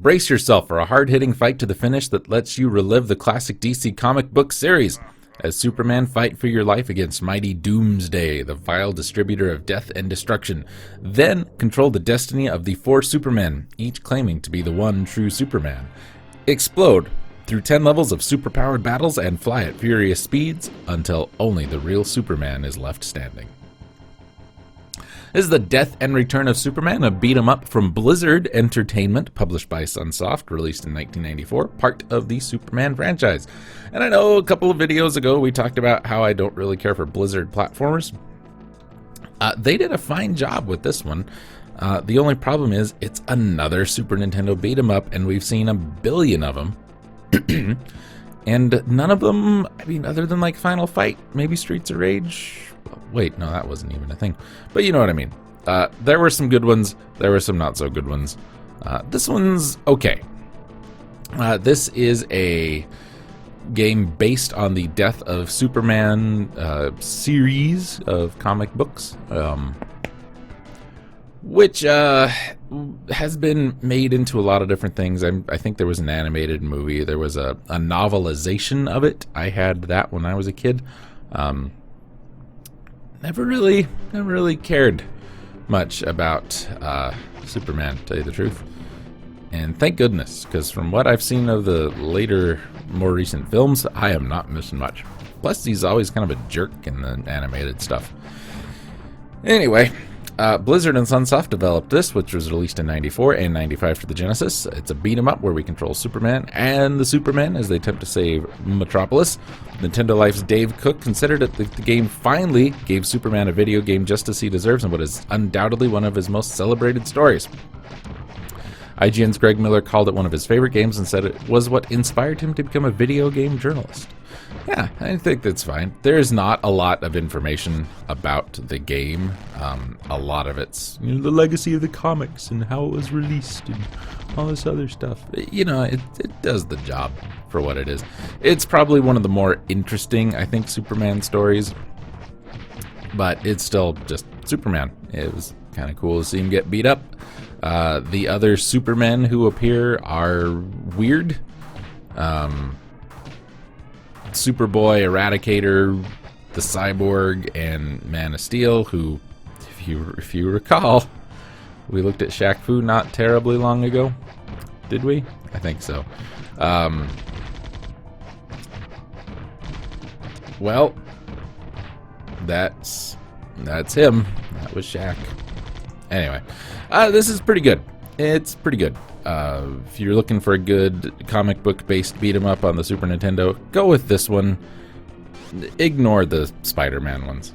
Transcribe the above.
Brace yourself for a hard-hitting fight to the finish that lets you relive the classic DC comic book series as Superman fight for your life against mighty Doomsday, the vile distributor of death and destruction. Then control the destiny of the 4 Supermen, each claiming to be the one true Superman. Explode through 10 levels of superpowered battles and fly at furious speeds until only the real Superman is left standing. This is the Death and Return of Superman, a beat-em-up from Blizzard Entertainment, published by Sunsoft, released in 1994, part of the Superman franchise. And I know a couple of videos ago we talked about how I don't really care for Blizzard platformers. They did a fine job with this one. The only problem is it's another Super Nintendo beat-em-up, and we've seen a billion of them. And none of them, I mean, other than like Final Fight, maybe Streets of Rage. Wait, no, that wasn't even a thing. But you know what I mean. There were some good ones. There were some not so good ones. This one's okay. This is a game based on the Death of Superman series of comic books, which has been made into a lot of different things. I think there was an animated movie. There was a novelization of it. I had that when I was a kid. Never really cared much about Superman, to tell you the truth. And thank goodness, because from what I've seen of the later, more recent films, I am not missing much. Plus, he's always kind of a jerk in the animated stuff. Anyway, Blizzard and Sunsoft developed this, which was released in 94 and 95 for the Genesis. It's a beat-em-up where we control Superman and the Supermen as they attempt to save Metropolis. Nintendo Life's Dave Cook considered it the game finally gave Superman a video game justice he deserves and what is undoubtedly one of his most celebrated stories. IGN's Greg Miller called it one of his favorite games and said it was what inspired him to become a video game journalist. Yeah, I think that's fine. There's not a lot of information about the game. A lot of it's the legacy of the comics and how it was released and all this other stuff. It does the job for what it is. It's probably one of the more interesting, I think, Superman stories. But it's still just Superman. It was kind of cool to see him get beat up. The other Supermen who appear are weird. Superboy, Eradicator, the Cyborg, and Man of Steel, who, if you recall, we looked at Shaq Fu not terribly long ago. Did we? I think so. Well, that's him. That was Shaq. Anyway, this is pretty good. It's pretty good. If you're looking for a good comic book based beat 'em up on the Super Nintendo, go with this one. Ignore the Spider-Man ones.